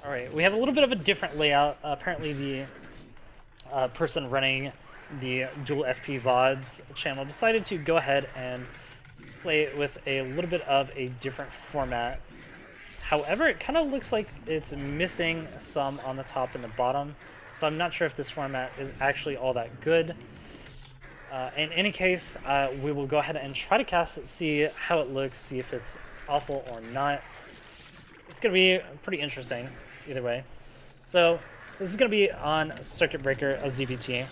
Alright, we have a little bit of a different layout. Apparently the person running the dual FP VODs channel decided to go ahead and play it with a little bit of a different format. However, it kind of looks like it's missing some on the top and the bottom, so I'm not sure if this format is actually all that good. In any case, we will go ahead and try to cast it, see how it looks, see if it's awful or not. It's going to be pretty interesting either way. So this is going to be on Circuit Breaker of ZBT.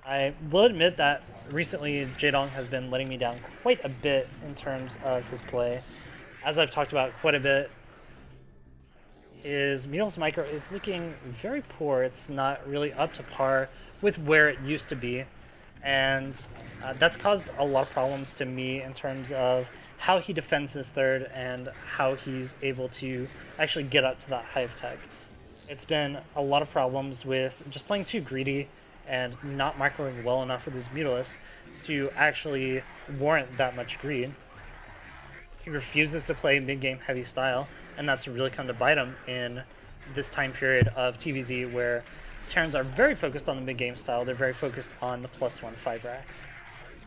I will admit that recently Jaedong has been letting me down quite a bit in terms of his play. As I've talked about quite a bit, his Meals Micro is looking very poor. It's not really up to par with where it used to be. And that's caused a lot of problems to me in terms of how he defends his third and how he's able to actually get up to that high of tech. It's been a lot of problems with just playing too greedy and not microing well enough with his Mutalisk to actually warrant that much greed. He refuses to play mid-game heavy style, and that's really come to bite him in this time period of TVZ where Terrans are very focused on the mid-game style. They're very focused on the +1 5 racks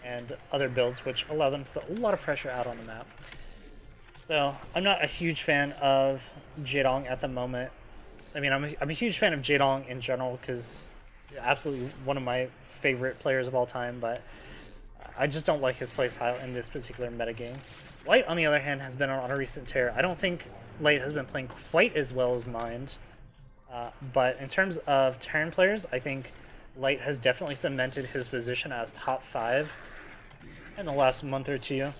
and other builds, which allow them to put a lot of pressure out on the map. So I'm not a huge fan of Jaedong at the moment. I mean, I'm a huge fan of Jaedong in general because he's absolutely one of my favorite players of all time, but I just don't like his playstyle in this particular metagame. Light, on the other hand, has been on a recent tear. I don't think Light has been playing quite as well as Mind. But in terms of Terran players, I think Light has definitely cemented his position as top 5 in the last month or two.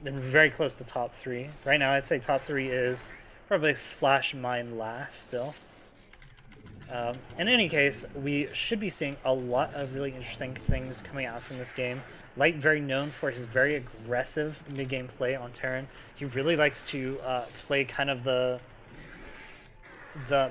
Been very close to top 3. Right now, I'd say top 3 is probably Flash, Mind last still. In any case, we should be seeing a lot of really interesting things coming out from this game. Light, very known for his very aggressive mid-game play on Terran. He really likes to play kind of the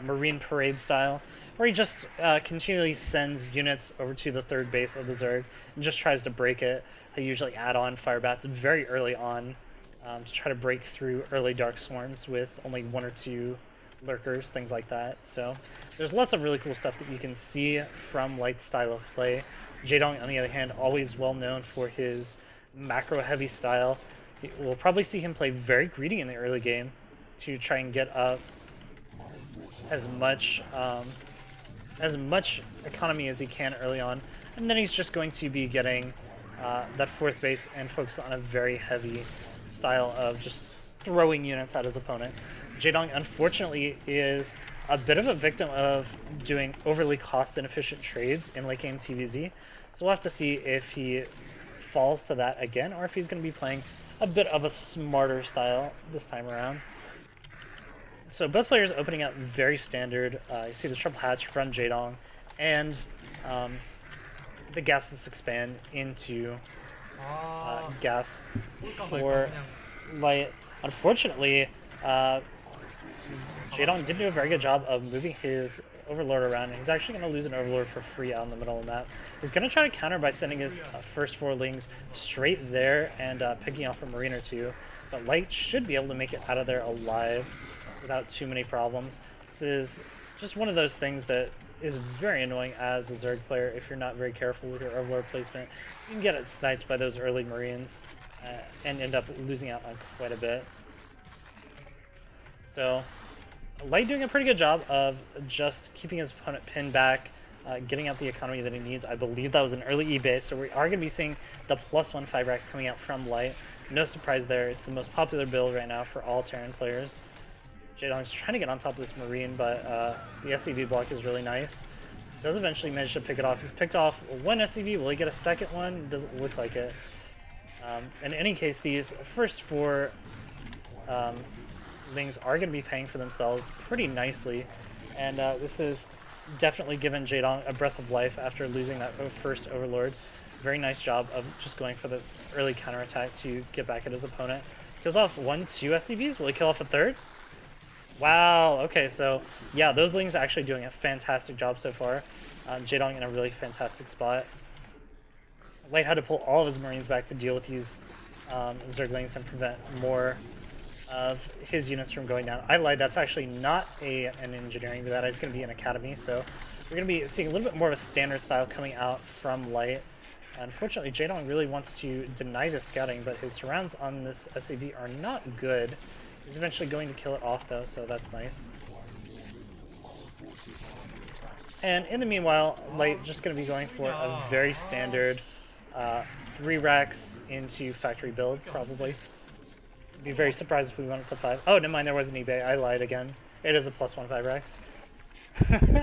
Marine Parade style, where he just continually sends units over to the third base of the Zerg and just tries to break it. They usually add on Fire Bats very early on to try to break through early Dark Swarms with only 1 or 2 lurkers, things like that. So there's lots of really cool stuff that you can see from Light's style of play. Jaedong, on the other hand, always well known for his macro-heavy style. We'll probably see him play very greedy in the early game to try and get up as much economy as he can early on, and then he's just going to be getting that 4th base and focus on a very heavy style of just throwing units at his opponent. Jaedong, unfortunately, is a bit of a victim of doing overly cost-inefficient trades in late game TVZ, so we'll have to see if he falls to that again or if he's going to be playing a bit of a smarter style this time around. So both players opening up very standard. You see the triple hatch from Jaedong, and the gases expand into gas for Light. Unfortunately, Jaedong didn't do a very good job of moving his Overlord around. He's actually going to lose an Overlord for free out in the middle of the map. He's going to try to counter by sending his first 4 lings straight there and picking off a Marine or 2. But Light should be able to make it out of there alive without too many problems. This is just one of those things that is very annoying as a Zerg player if you're not very careful with your Overlord placement. You can get it sniped by those early Marines and end up losing out on quite a bit. So Light doing a pretty good job of just keeping his opponent pinned back, getting out the economy that he needs. I believe that was an early E-base, so we are going to be seeing the +1 5 racks coming out from Light. No surprise there. It's the most popular build right now for all Terran players. Jaedong's trying to get on top of this Marine, but the SCV block is really nice. Does eventually manage to pick it off. He's picked off 1 SCV. Will he get a second one? Doesn't look like it. In any case, these first 4 things are going to be paying for themselves pretty nicely, and this has definitely given Jaedong a breath of life after losing that first Overlord. Very nice job of just going for the early counterattack to get back at his opponent. Kills off 1, 2 SCVs. Will he kill off a 3rd? Wow, okay, so yeah, those lings are actually doing a fantastic job so far. Jaedong in a really fantastic spot. Light had to pull all of his Marines back to deal with these Zerglings and prevent more of his units from going down. I lied, that's actually not an engineering, that is going to be an academy, so we're going to be seeing a little bit more of a standard style coming out from Light. Unfortunately, Jaedong really wants to deny the scouting, but his surrounds on this SAV are not good. He's eventually going to kill it off though, so that's nice. And in the meanwhile, Light just going to be going for a very standard 3 racks into factory build, probably. Be very surprised if we went up to 5. Oh, never mind, there was an eBay. I lied again. It is a +1 5 racks. In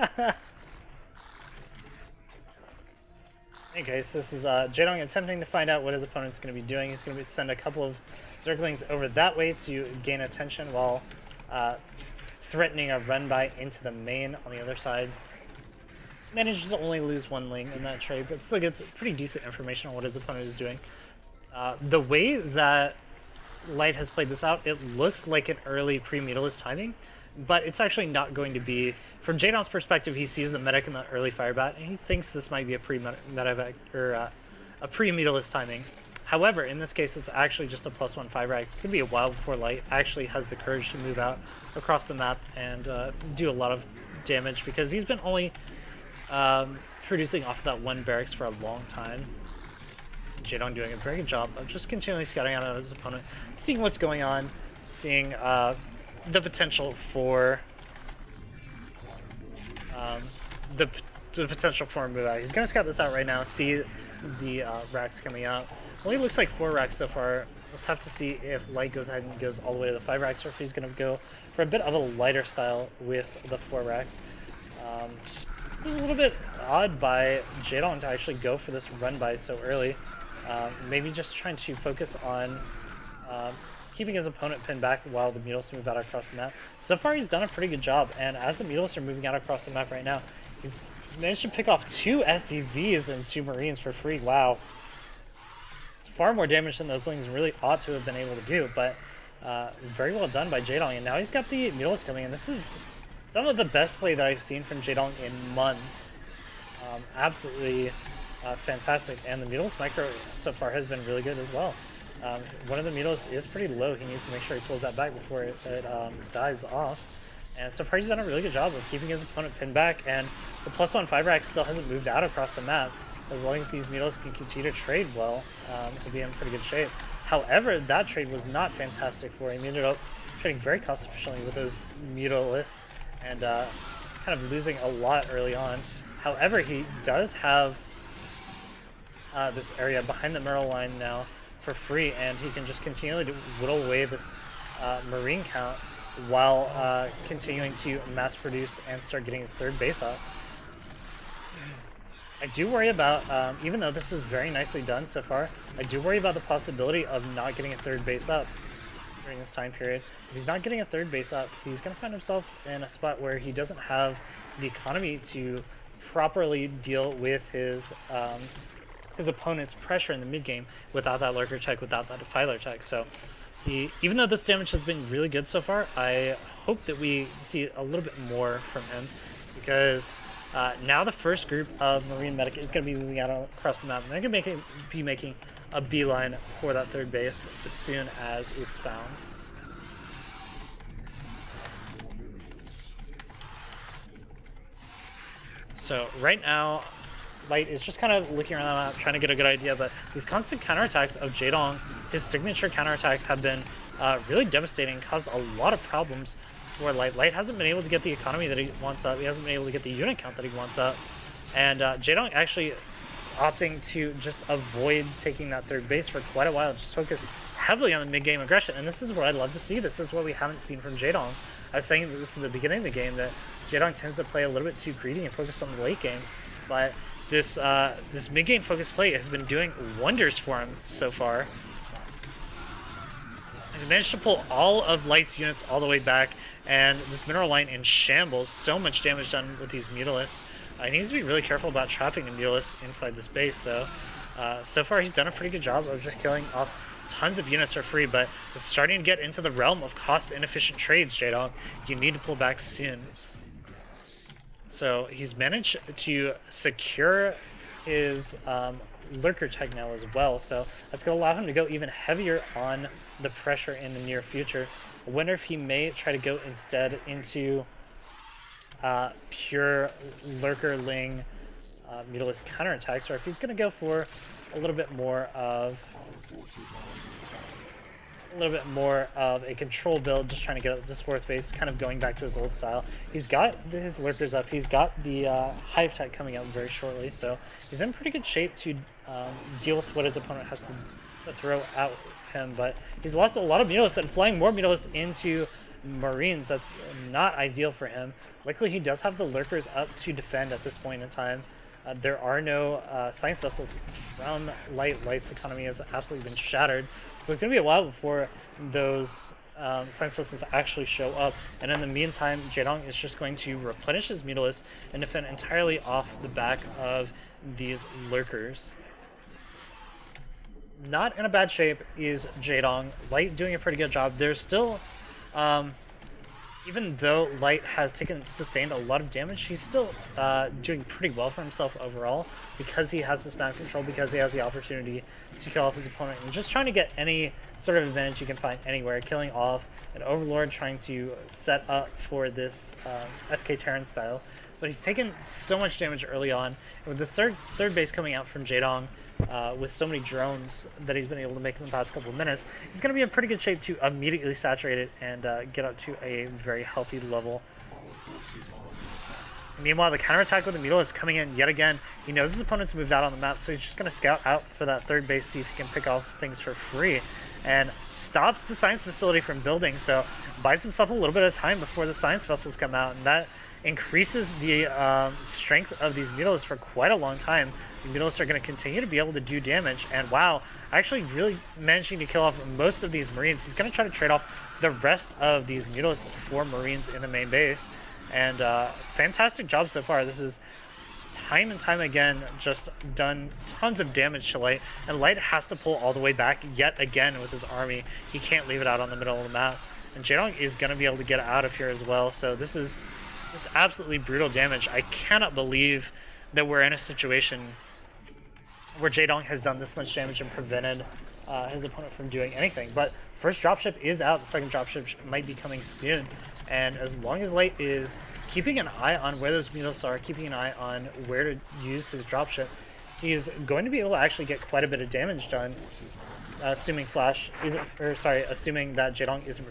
any case, this is Jaedong attempting to find out what his opponent's going to be doing. He's going to send a couple of Zerglings over that way to gain attention while threatening a run-by into the main on the other side. Manages to only lose 1 Ling in that trade, but still gets pretty decent information on what his opponent is doing. The way that Light has played this out, it looks like an early pre-Mutalised timing, but it's actually not going to be. From Jaedong's perspective, he sees the medic in the early firebat, and he thinks this might be a pre-medevac or a pre-Mutalised timing. However, in this case, it's actually just a +1 5 rack. It's going to be a while before Light actually has the courage to move out across the map and do a lot of damage, because he's been only producing off of that 1 barracks for a long time. Jaedong doing a very good job of just continually scouting out his opponent, seeing what's going on, seeing the potential for the potential for a move out. He's going to scout this out right now, see the racks coming out. Only looks like 4 racks so far. We'll have to see if Light goes ahead and goes all the way to the 5 racks, or if he's going to go for a bit of a lighter style with the 4 racks. This is a little bit odd by Jaedong to actually go for this run by so early. Maybe just trying to focus on keeping his opponent pinned back while the Mutalisks move out across the map. So far he's done a pretty good job, and as the Mutalisks are moving out across the map right now, he's managed to pick off 2 SCVs and 2 Marines for free. Wow. It's far more damage than those Lings really ought to have been able to do, but very well done by Jaedong. And now he's got the Mutalisks coming in. This is some of the best play that I've seen from Jaedong in months. Absolutely fantastic, and the Mutalisks micro so far has been really good as well. One of the Mutalisks is pretty low. He needs to make sure he pulls that back before it dies off. And so far he's done a really good job of keeping his opponent pinned back, and the +1 5 rack still hasn't moved out across the map. As long as these Mutalisks can continue to trade well, he'll be in pretty good shape. However, that trade was not fantastic for him. He ended up trading very cost efficiently with those Mutalisks and kind of losing a lot early on. However, he does have this area behind the mineral line now for free, and he can just continually whittle away this Marine count while continuing to mass produce and start getting his 3rd base up. I do worry about, even though this is very nicely done so far, I do worry about the possibility of not getting a 3rd base up during this time period. If he's not getting a 3rd base up, he's going to find himself in a spot where he doesn't have the economy to properly deal with his opponent's pressure in the mid game without that lurker tech, without that defiler tech. So even though this damage has been really good so far, I hope that we see a little bit more from him, because now the first group of Marine Medic is going to be moving out across the map, and they're going to be making a beeline for that 3rd base as soon as it's found. So right now, Light is just kind of looking around the map, trying to get a good idea, but these constant counterattacks of Jaedong, his signature counterattacks, have been really devastating, caused a lot of problems for Light. Light hasn't been able to get the economy that he wants up, he hasn't been able to get the unit count that he wants up, and Jaedong actually opting to just avoid taking that 3rd base for quite a while, just focus heavily on the mid-game aggression, and this is what I'd love to see. This is what we haven't seen from Jaedong. I was saying this in the beginning of the game, that Jaedong tends to play a little bit too greedy and focus on the late game, but this mid-game focused play has been doing wonders for him so far. He's managed to pull all of Light's units all the way back, and this mineral line in shambles. So much damage done with these Mutalisks. He needs to be really careful about trapping the Mutalisks inside this base, though. So far, he's done a pretty good job of just killing off tons of units for free, but it's starting to get into the realm of cost-inefficient trades, Jaedong. You need to pull back soon. So he's managed to secure his lurker tech now as well, so that's going to allow him to go even heavier on the pressure in the near future. I wonder if he may try to go instead into pure Lurkerling Mutalisk counterattacks, or if he's going to go for a little bit more of a control build, just trying to get up this 4th base, kind of going back to his old style. He's got his Lurkers up, he's got the Hive Tech coming up very shortly, so he's in pretty good shape to deal with what his opponent has to throw at him, but he's lost a lot of Mutalisks, and flying more Mutalisks into Marines, that's not ideal for him. Luckily, he does have the Lurkers up to defend at this point in time. There are no science vessels from Light. Light's economy has absolutely been shattered. So it's going to be a while before those science vessels actually show up. And in the meantime, Jaedong is just going to replenish his Mutalisks and defend entirely off the back of these Lurkers. Not in a bad shape is Jaedong. Light doing a pretty good job. There's still... even though Light has sustained a lot of damage, he's still doing pretty well for himself overall because he has this max control, because he has the opportunity to kill off his opponent, and just trying to get any sort of advantage you can find anywhere, killing off an Overlord, trying to set up for this SK Terran style. But he's taken so much damage early on, and with the third base coming out from Jaedong, with so many drones that he's been able to make in the past couple of minutes, he's going to be in pretty good shape to immediately saturate it and get up to a very healthy level. Meanwhile, the counterattack with the Mutalisk is coming in yet again. He knows his opponent's moved out on the map, so he's just going to scout out for that 3rd base, see if he can pick off things for free, and stops the science facility from building, so buys himself a little bit of time before the science vessels come out, and that increases the strength of these Mutalisks for quite a long time. The Mutalisks are going to continue to be able to do damage, and wow, actually really managing to kill off most of these Marines. He's going to try to trade off the rest of these Mutalisks for Marines in the main base, and fantastic job so far. This is time and time again just done tons of damage to Light, and Light has to pull all the way back yet again with his army. He can't leave it out on the middle of the map, and Jaedong is going to be able to get out of here as well, so this is just absolutely brutal damage. I cannot believe that we're in a situation where Jaedong has done this much damage and prevented his opponent from doing anything. But first dropship is out, the second dropship might be coming soon, and as long as Light is keeping an eye on where those Mutalisks are, keeping an eye on where to use his dropship, he is going to be able to actually get quite a bit of damage done, assuming assuming that Jaedong isn't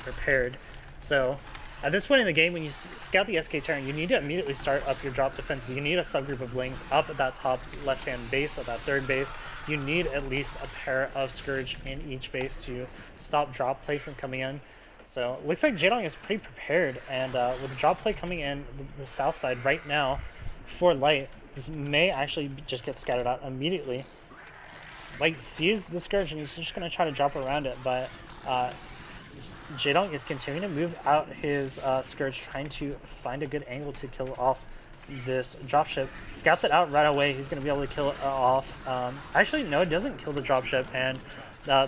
prepared. So at this point in the game, when you scout the SK Terran, you need to immediately start up your drop defense. You need a subgroup of Lings up at that top left-hand base, at that 3rd base. You need at least a pair of Scourge in each base to stop drop play from coming in. So it looks like Jaedong is pretty prepared, and with the drop play coming in the south side right now for Light, this may actually just get scattered out immediately. Light sees the Scourge and he's just going to try to drop around it, but Jaedong is continuing to move out his Scourge, trying to find a good angle to kill off this dropship. Scouts it out right away. He's going to be able to kill it off. Actually, no, it doesn't kill the dropship, and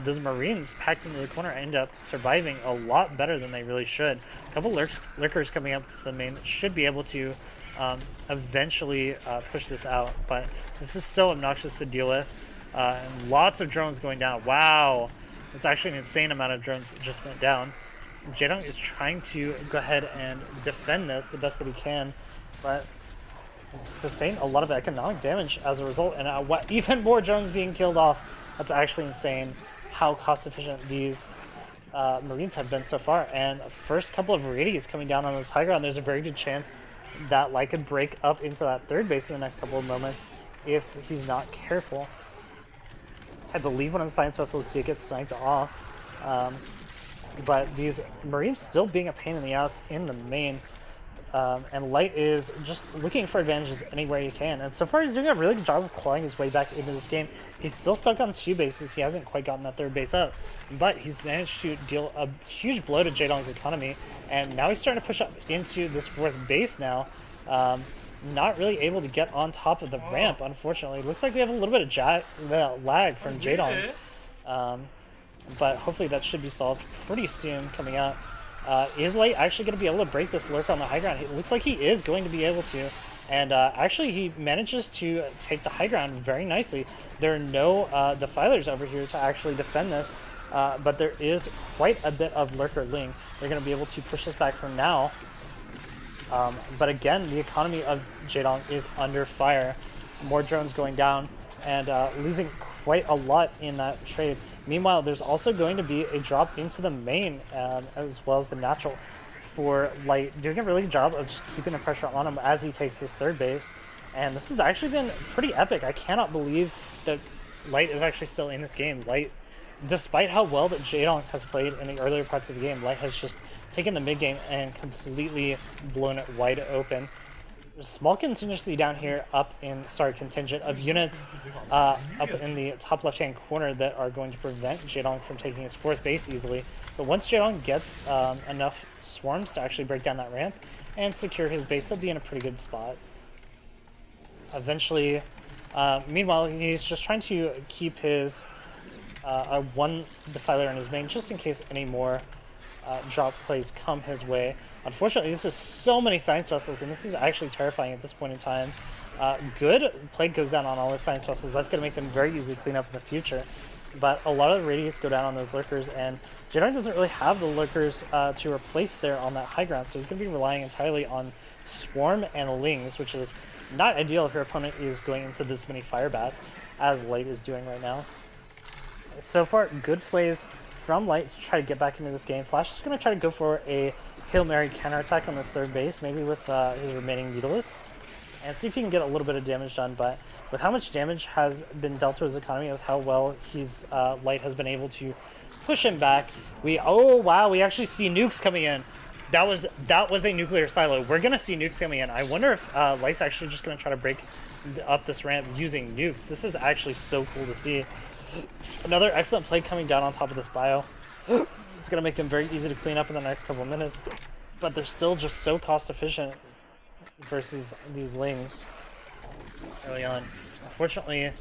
those Marines packed into the corner end up surviving a lot better than they really should. A couple Lurkers coming up to the main should be able to eventually push this out, but this is so obnoxious to deal with. And lots of drones going down. Wow. It's actually an insane amount of drones that just went down. Jaedong is trying to go ahead and defend this the best that he can, but sustained a lot of economic damage as a result, and even more drones being killed off. That's actually insane how cost efficient these Marines have been so far. And first couple of radiates coming down on this high ground, there's a very good chance that Light could break up into that 3rd base in the next couple of moments if he's not careful. I believe one of the science vessels did get sniped off, but these Marines still being a pain in the ass in the main, and Light is just looking for advantages anywhere he can, and so far he's doing a really good job of clawing his way back into this game. He's still stuck on 2 bases. He hasn't quite gotten that 3rd base up, but he's managed to deal a huge blow to Jaedong's economy, and now he's starting to push up into this 4th base now. Not really able to get on top of the ramp, unfortunately. Looks like we have a little bit of lag from Jaedong, but hopefully that should be solved pretty soon coming out. Is Light actually going to be able to break this lurk on the high ground? It looks like he is going to be able to, and actually he manages to take the high ground very nicely. There are no defilers over here to actually defend this, but there is quite a bit of Lurker Ling. They're going to be able to push this back for now. But again, the economy of Jaedong is under fire. More drones going down and losing quite a lot in that trade. Meanwhile, there's also going to be a drop into the main as well as the natural for Light, doing a really good job of just keeping the pressure on him as he takes this third base. And this has actually been pretty epic. I cannot believe that Light is actually still in this game. Light, despite how well that Jaedong has played in the earlier parts of the game, Light has just taken the mid game and completely blown it wide open. There's a small contingency down here up in contingent of units up in the top left hand corner that are going to prevent Jaedong from taking his fourth base easily. But once Jaedong gets enough swarms to actually break down that ramp and secure his base, he'll be in a pretty good spot. Eventually, meanwhile, he's just trying to keep his one defiler in his main just in case any more drop plays come his way. Unfortunately, this is so many science vessels, and this is actually terrifying at this point in time. Good plague goes down on all the science vessels. That's going to make them very easy to clean up in the future. But a lot of the radiates go down on those lurkers, and Jaedong doesn't really have the lurkers to replace there on that high ground, so he's going to be relying entirely on Swarm and Lings, which is not ideal if your opponent is going into this many fire bats, as Light is doing right now. So far, good plays from Light to try to get back into this game. Flash is going to try to go for a Hail Mary counterattack on this third base, maybe with his remaining Mutalisks, and see if he can get a little bit of damage done. But with how much damage has been dealt to his economy, with how well he's Light has been able to push him back, oh wow, we actually see nukes coming in. That was a nuclear silo. We're gonna see nukes coming in. I wonder if Light's actually just gonna try to break up this ramp using nukes. This is actually so cool to see. Another excellent play coming down on top of this bio. It's going to make them very easy to clean up in the next couple of minutes, but they're still just so cost efficient versus these Lings early on. Unfortunately,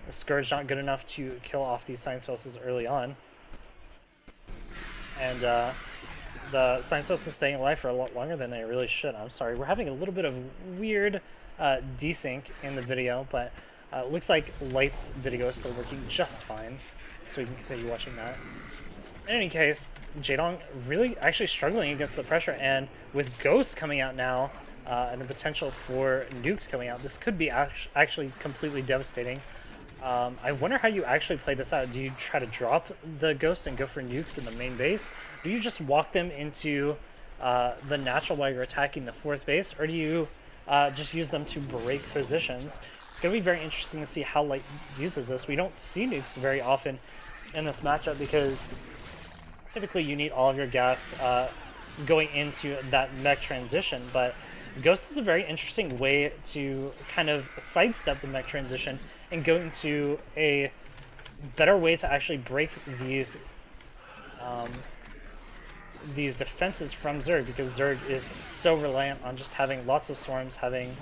the Scourge not good enough to kill off these science vessels early on, and the science vessels staying alive for a lot longer than they really should. I'm sorry, we're having a little bit of weird desync in the video, but it looks like Light's video is still working just fine, so we can continue watching that. In any case, Jaedong really actually struggling against the pressure, and with Ghosts coming out now and the potential for nukes coming out, this could be actually completely devastating. I wonder how you actually play this out. Do you try to drop the Ghosts and go for nukes in the main base? Do you just walk them into the natural while you're attacking the fourth base, or do you just use them to break positions? It's going to be very interesting to see how Light uses this. We don't see nukes very often in this matchup because typically you need all of your gas going into that mech transition, but Ghost is a very interesting way to kind of sidestep the mech transition and go into a better way to actually break these defenses from Zerg, because Zerg is so reliant on just having lots of swarms, having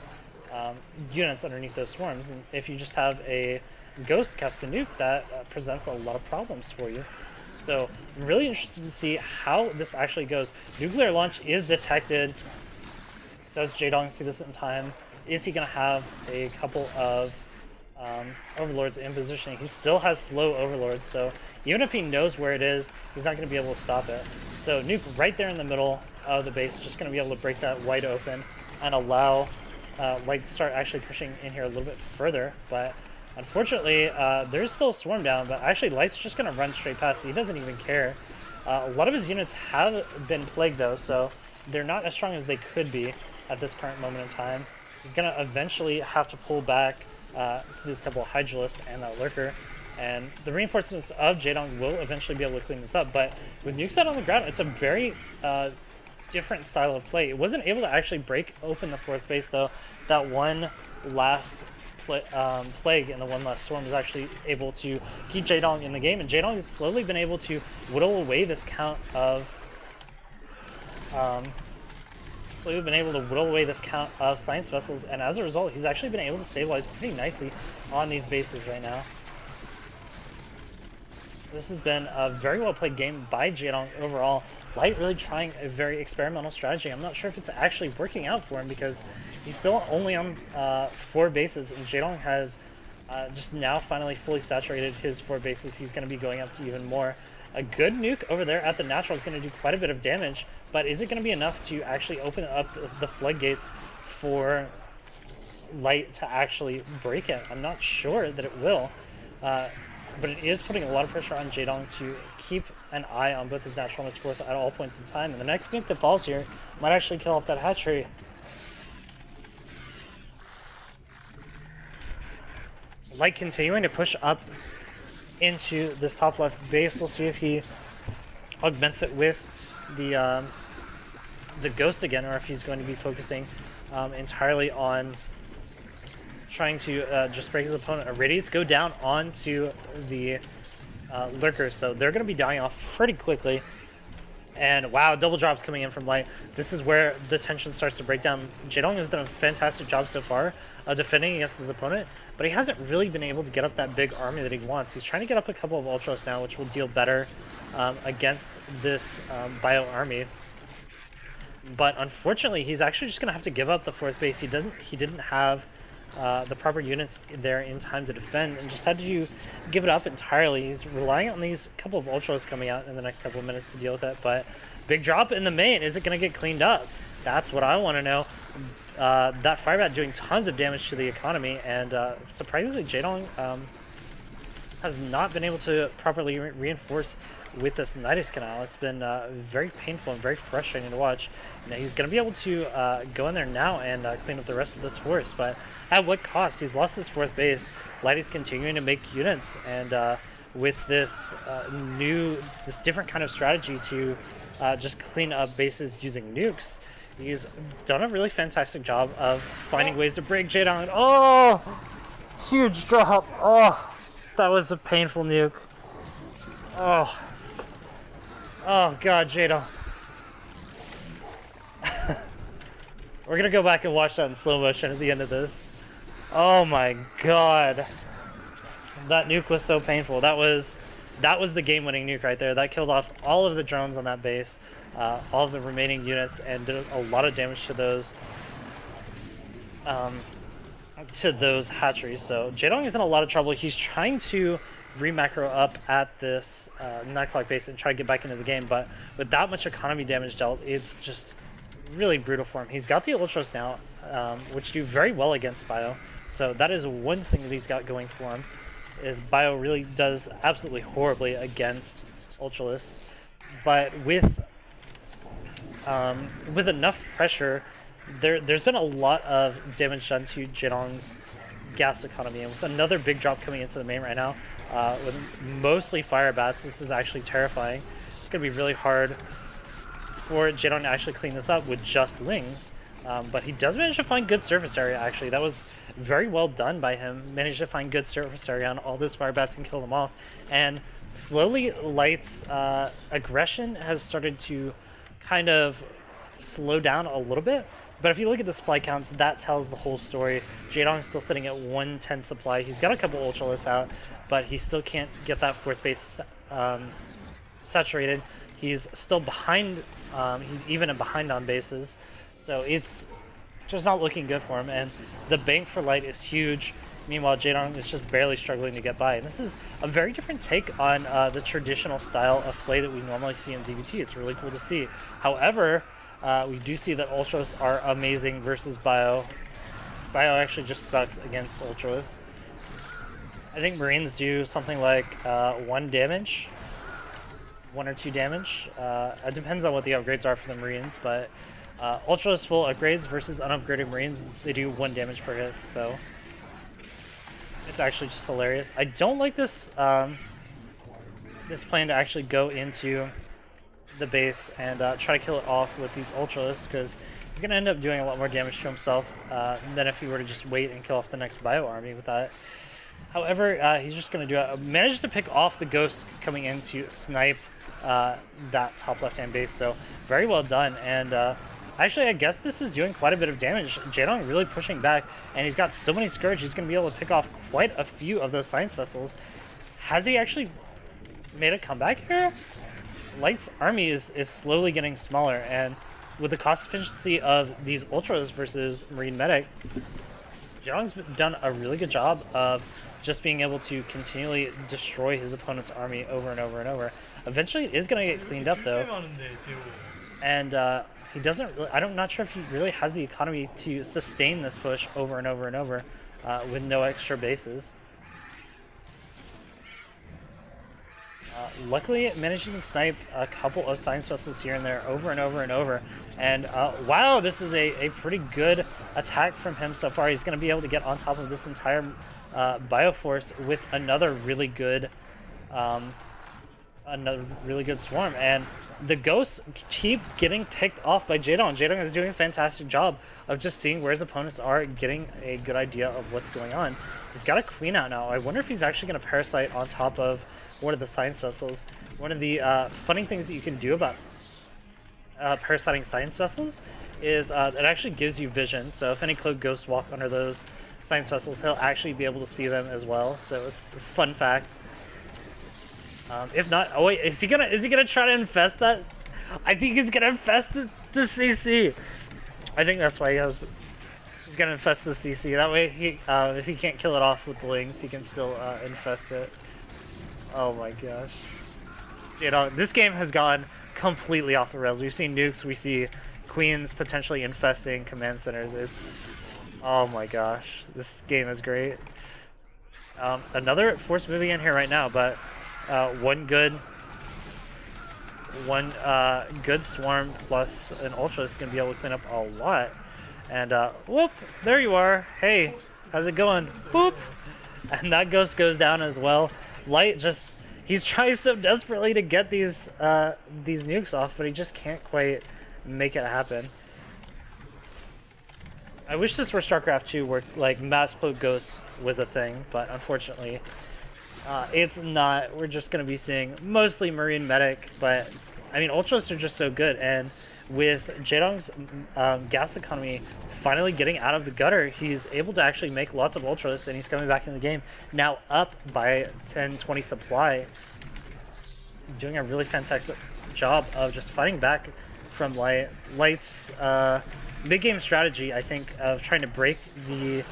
units underneath those swarms, and if you just have a Ghost cast a nuke, that presents a lot of problems for you. So I'm really interested to see how this actually goes. Nuclear launch is detected. Does Jaedong see this in time? Is he going to have a couple of Overlords in positioning? He still has slow Overlords, so even if he knows where it is, he's not going to be able to stop it. So nuke right there in the middle of the base, just going to be able to break that wide open and allow Light to start actually pushing in here a little bit further. But unfortunately, there's still a swarm down, but actually Light's just going to run straight past. He doesn't even care. A lot of his units have been plagued though, so they're not as strong as they could be at this current moment in time. He's going to eventually have to pull back to these couple of Hydralisks and that Lurker, and the reinforcements of Jaedong will eventually be able to clean this up. But with nukes out on the ground, it's a very different style of play. It wasn't able to actually break open the fourth base though. That one last plague and the one last swarm was actually able to keep Jaedong in the game, and Jaedong has slowly been able to whittle away this count of science vessels, and as a result, he's actually been able to stabilize pretty nicely on these bases right now. This has been a very well played game by Jaedong overall. Light really trying a very experimental strategy. I'm not sure if it's actually working out for him because he's still only on 4 bases, and Jaedong has just now finally fully saturated his 4 bases. He's going to be going up to even more A good nuke over there at the natural is going to do quite a bit of damage, but is it going to be enough to actually open up the floodgates for Light to actually break it? I'm not sure that it will, but it is putting a lot of pressure on Jaedong to keep an eye on both his natural and his fourth at all points in time, and the next nuke that falls here might actually kill off that hatchery. Light continuing to push up into this top left base. We'll see if he augments it with the ghost again, or if he's going to be focusing entirely on trying to just break his opponent. Irradiates go down onto the lurkers, so they're going to be dying off pretty quickly. And wow, double drops coming in from Light. This is where the tension starts to break down. Jaedong has done a fantastic job so far of defending against his opponent, but he hasn't really been able to get up that big army that he wants. He's trying to get up a couple of ultras now, which will deal better against this bio army. But unfortunately, he's actually just going to have to give up the fourth base. He didn't have the proper units there in time to defend, and just had to give it up entirely. He's relying on these couple of ultras coming out in the next couple of minutes to deal with it. But big drop in the main. Is it going to get cleaned up? That's what I want to know. That firebat doing tons of damage to the economy, and surprisingly, Jaedong has not been able to properly reinforce with this Nidus Canal. It's been very painful and very frustrating to watch. Now, he's going to be able to go in there now and clean up the rest of this force, but at what cost? He's lost his fourth base. Light is continuing to make units, and with this different kind of strategy to just clean up bases using nukes, he's done a really fantastic job of finding ways to break Jaedong. Oh, huge drop. Oh, that was a painful nuke. Oh, God, Jaedong. We're gonna go back and watch that in slow motion at the end of this. Oh my God, that nuke was so painful. That was the game-winning nuke right there. That killed off all of the drones on that base, all of the remaining units, and did a lot of damage to those hatcheries. So Jaedong is in a lot of trouble. He's trying to re-macro up at this 9 o'clock base and try to get back into the game, but with that much economy damage dealt, it's just really brutal for him. He's got the ultras now, which do very well against bio. So that is one thing that he's got going for him, is bio really does absolutely horribly against ultralists. But with enough pressure, there's been a lot of damage done to Jaedong's gas economy, and with another big drop coming into the main right now, with mostly fire bats, this is actually terrifying. It's gonna be really hard for Jaedong to actually clean this up with just wings. But he does manage to find good surface area, actually. That was very well done by him. Managed to find good surface area on all those firebats and kill them off. And slowly, Light's aggression has started to kind of slow down a little bit. But if you look at the supply counts, that tells the whole story. Jaedong's still sitting at 110 supply. He's got a couple ultralists out, but he still can't get that fourth base saturated. He's still behind. He's even behind on bases. So it's just not looking good for him, and the bank for Light is huge. Meanwhile, Jaedong is just barely struggling to get by. And this is a very different take on the traditional style of play that we normally see in ZVT. It's really cool to see. However, we do see that ultras are amazing versus bio. Bio actually just sucks against ultras. I think Marines do something like 1 damage, 1 or 2 damage. It depends on what the upgrades are for the Marines, but ultras full upgrades versus unupgraded Marines, they do 1 damage per hit, so it's actually just hilarious. I don't like this this plan to actually go into the base and try to kill it off with these ultras, because he's going to end up doing a lot more damage to himself than if he were to just wait and kill off the next bio army with that. However, he's just going to do it. Managed to pick off the ghost coming in to snipe that top left-hand base, so very well done. And actually, I guess this is doing quite a bit of damage. Jaedong really pushing back, and he's got so many Scourge, he's going to be able to pick off quite a few of those science vessels. Has he actually made a comeback here? Light's army is slowly getting smaller, and with the cost efficiency of these ultras versus Marine Medic, Jaedong's done a really good job of just being able to continually destroy his opponent's army over and over and over. Eventually, it is going to get cleaned up, though. And he doesn't really, I'm not sure if he really has the economy to sustain this push over and over and over with no extra bases. Luckily, managing to snipe a couple of science vessels here and there over and over and over. And wow, this is a pretty good attack from him so far. He's going to be able to get on top of this entire Bioforce with another really good swarm. And the ghosts keep getting picked off by Jaedong. Jaedong is doing a fantastic job of just seeing where his opponents are, getting a good idea of what's going on. He's got a queen out now. I wonder if he's actually going to parasite on top of one of the science vessels. One of the funny things that you can do about parasiting science vessels is it actually gives you vision. So if any cloak ghosts walk under those science vessels, he'll actually be able to see them as well. So it's a fun fact. If not, oh wait, is he gonna try to infest that? I think he's gonna infest the CC. I think that's why he's gonna infest the CC. That way, if he can't kill it off with the lings, he can still infest it. Oh my gosh. Jaedong, this game has gone completely off the rails. We've seen nukes, we see queens potentially infesting command centers. Oh my gosh, this game is great. Another force moving in here right now, but one good swarm plus an ultra is going to be able to clean up a lot. And whoop, there you are. Hey, how's it going? Boop. And that ghost goes down as well. Light he's trying so desperately to get these nukes off, but he just can't quite make it happen. I wish this were StarCraft 2 where like mass cloak ghosts was a thing, but unfortunately it's not. We're just going to be seeing mostly Marine Medic, but I mean Ultras are just so good, and with Jaedong's gas economy finally getting out of the gutter, he's able to actually make lots of Ultras, and he's coming back in the game now up by 10-20 supply, doing a really fantastic job of just fighting back from Light's mid-game strategy. I think of trying to break the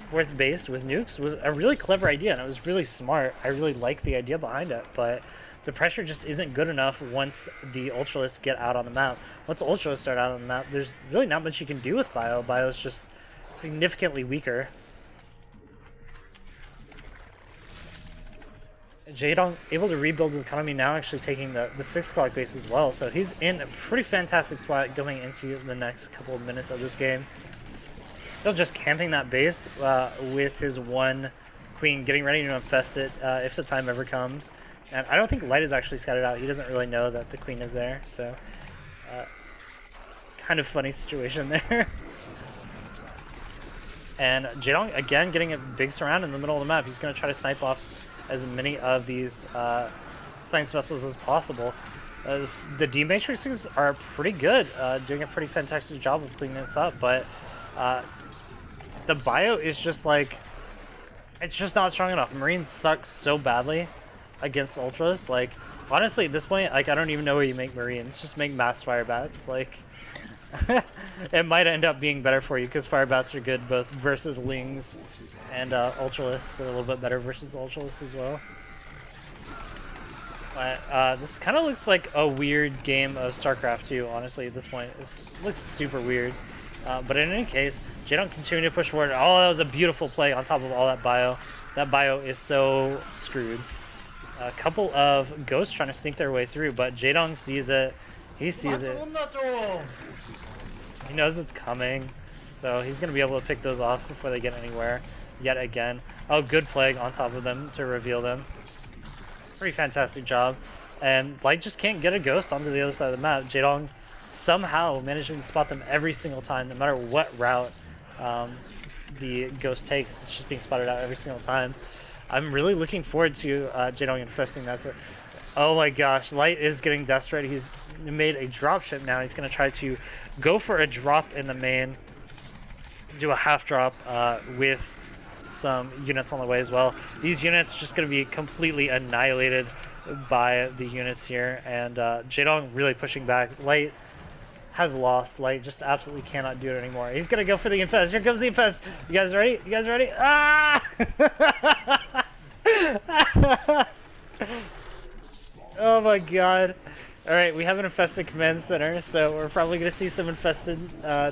fourth base with nukes was a really clever idea, and it was really smart. I really like the idea behind it, but the pressure just isn't good enough once the Ultralists get out on the map. Once the Ultralists start out on the map, there's really not much you can do with Bio. Bio's just significantly weaker. Jaedong able to rebuild his economy now, actually taking the 6 o'clock base as well. So he's in a pretty fantastic spot going into the next couple of minutes of this game. Still just camping that base with his one queen, getting ready to infest it if the time ever comes. And I don't think Light is actually scouted out. He doesn't really know that the queen is there, so kind of funny situation there. And Jaedong again getting a big surround in the middle of the map. He's going to try to snipe off as many of these science vessels as possible. The D-Matrixes are pretty good, doing a pretty fantastic job of cleaning this up, but the Bio is just like, it's just not strong enough. Marines suck so badly against Ultras. Like, honestly, at this point, like, I don't even know where you make Marines. Just make mass Firebats. Like, it might end up being better for you because Firebats are good both versus Lings and Ultralists. They're a little bit better versus Ultralists as well. But this kind of looks like a weird game of StarCraft 2, honestly, at this point. It looks super weird. But in any case, Jaedong continuing to push forward. Oh, that was a beautiful play on top of all that Bio. That Bio is so screwed. A couple of ghosts trying to sneak their way through, but Jaedong sees it. He sees it. He knows it's coming, so he's going to be able to pick those off before they get anywhere yet again. Oh, good plague on top of them to reveal them. Pretty fantastic job. And Light just can't get a ghost onto the other side of the map. Jaedong somehow managing to spot them every single time, no matter what route the ghost takes. It's just being spotted out every single time. I'm really looking forward to Jaedong infesting that. So, oh my gosh, Light is getting desperate. He's made a dropship now. He's going to try to go for a drop in the main, do a half drop with some units on the way as well. These units just going to be completely annihilated by the units here, and Jaedong really pushing back. Light has lost. Light just absolutely cannot do it anymore. He's gonna go for the infest. Here comes the infest. You guys ready? You guys ready? Ah! Oh my god. Alright, we have an infested command center, so we're probably gonna see some infested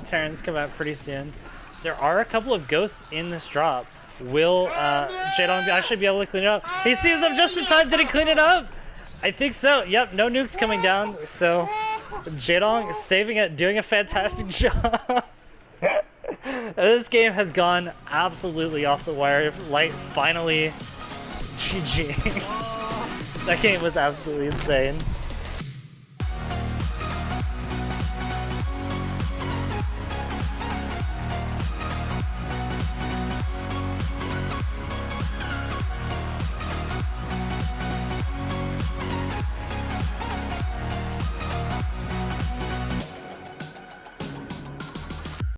Terrans come out pretty soon. There are a couple of ghosts in this drop. Will Jaedong actually be able to clean it up? He sees them just in time. Did he clean it up? I think so. Yep, no nukes coming down, so Jaedong saving it, doing a fantastic job. This game has gone absolutely off the wire. Light finally GG. That game was absolutely insane.